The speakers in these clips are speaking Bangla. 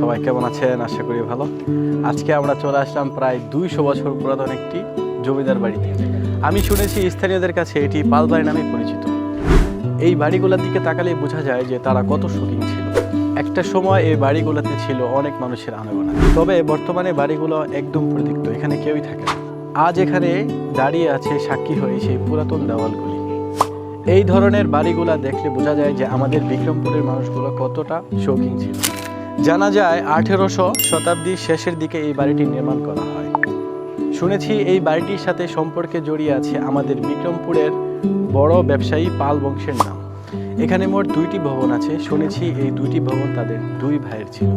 সবাই কেমন আছেন? আশা করি ভালো। আজকে আমরা চলে আসলাম প্রায় 200 বছর পুরাতন একটি জমিদার বাড়িতে। আমি শুনেছি স্থানীয়দের কাছে এটি পালবাড়ি নামে পরিচিত। এই বাড়িগুলোর দিকে তাকালেই বোঝা যায় যে তারা কত শৌখিন ছিল। একটা সময় এই বাড়িগুলোতে ছিল অনেক মানুষের আনাগোনা, তবে বর্তমানে বাড়িগুলো একদম পরিত্যক্ত, এখানে কেউই থাকে না। আজ এখানে দাঁড়িয়ে আছে সাক্ষী হয়ে সেই পুরাতন দেওয়ালগুলি। এই ধরনের বাড়িগুলা দেখলে বোঝা যায় যে আমাদের বিক্রমপুরের মানুষগুলো কতটা শৌখিন ছিল। জানা যায় 1800 শতাব্দীর শেষের দিকে এই বাড়িটি নির্মাণ করা হয়। শুনেছি এই বাড়িটির সাথে সম্পর্কে জড়িয়ে আছে আমাদের বিক্রমপুরের বড় ব্যবসায়ী পাল বংশের নাম। এখানে মোট 2টি ভবন আছে। শুনেছি এই 2টি ভবন তাদের 2 ভাইয়ের ছিল।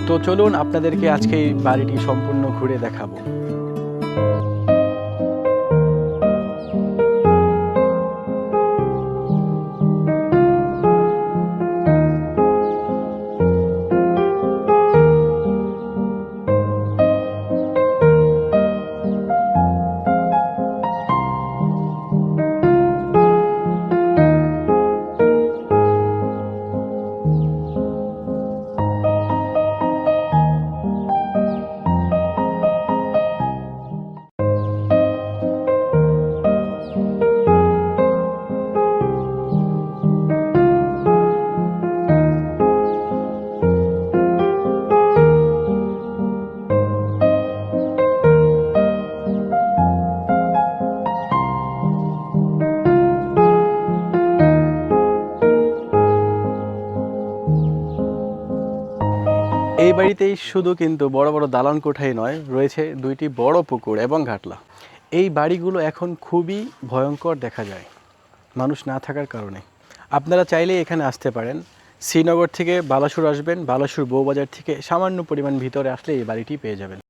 তো চলুন আপনাদেরকে আজকে এই বাড়িটি সম্পূর্ণ ঘুরে দেখাবো। এই বাড়িতেই শুধু কিন্তু বড় বড় দালান কোঠাই নয়, রয়েছে 2টি বড় পুকুর এবং ঘাটলা। এই বাড়িগুলো এখন খুবই ভয়ঙ্কর দেখা যায় মানুষ না থাকার কারণে। আপনারা চাইলে এখানে আসতে পারেন। শ্রীনগর থেকে বালাসুর আসবেন, বালাসুর বউবাজার থেকে সামান্য পরিমাণ ভিতরে আসলে এই বাড়িটি পেয়ে যাবেন।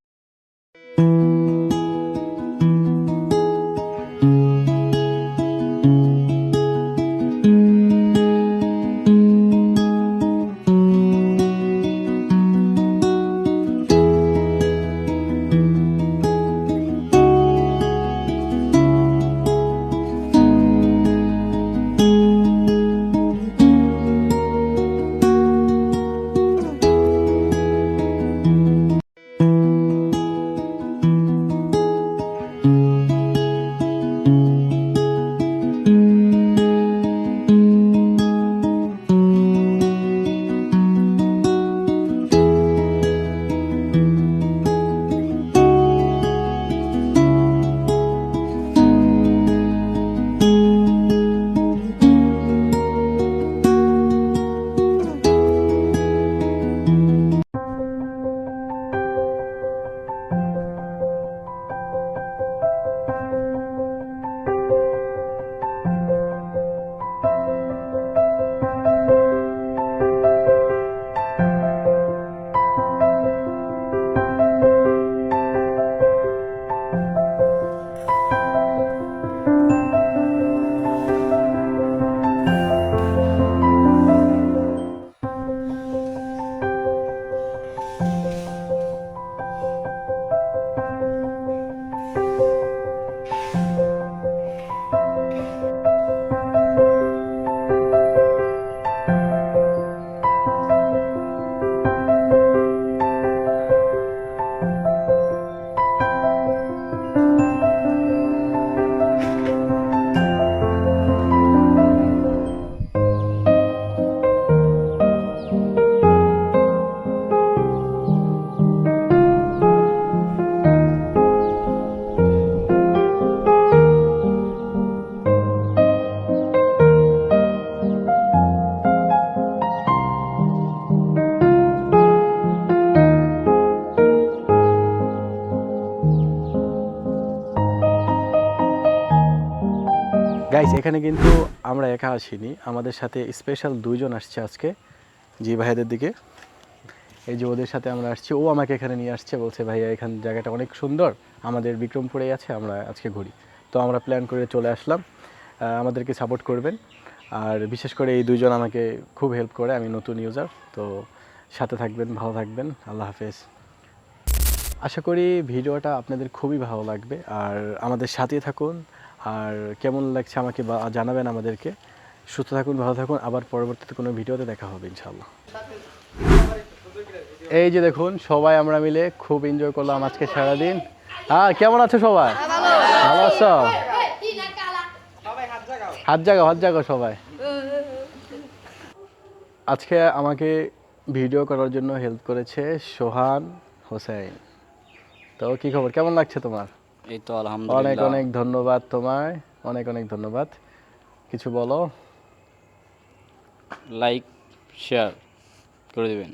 গাইস, এখানে কিন্তু আমরা একা আসিনি, আমাদের সাথে স্পেশাল 2জন আসছে আজকে। জি ভাইদের দিকে, এই যে ওদের সাথে আমরা আসছি। ও আমাকে এখানে নিয়ে আসছে, বলছে ভাইয়া এখান জায়গাটা অনেক সুন্দর, আমাদের বিক্রমপুরেই আছে, আমরা আজকে ঘুরি। তো আমরা প্ল্যান করে চলে আসলাম। আমাদেরকে সাপোর্ট করবেন। আর বিশেষ করে এই 2জন আমাকে খুব হেল্প করে, আমি নতুন ইউজার। তো সাথে থাকবেন, ভালো থাকবেন। আল্লাহ হাফেজ। আশা করি ভিডিওটা আপনাদের খুবই ভালো লাগবে, আর আমাদের সাথে থাকুন। আর কেমন লাগছে আমাকে জানাবেন আমাদেরকে। সুস্থ থাকুন, ভালো থাকুন। আবার পরবর্তীতে কোনো ভিডিওতে দেখা হবে ইনশাআল্লাহ। এই যে দেখুন সবাই আমরা মিলে খুব এনজয় করলাম আজকে সারাদিন। হ্যাঁ, কেমন আছো সবাই? ভালো আছো? হাত জাগাও সবাই। আজকে আমাকে ভিডিও করার জন্য হেল্প করেছে সোহান হোসেন। তো কি খবর, কেমন লাগছে তোমার? এই তো আলহামদুলিল্লাহ। অনেক অনেক ধন্যবাদ তোমায়, অনেক অনেক ধন্যবাদ। কিছু বলো। লাইক শেয়ার করে দিবেন।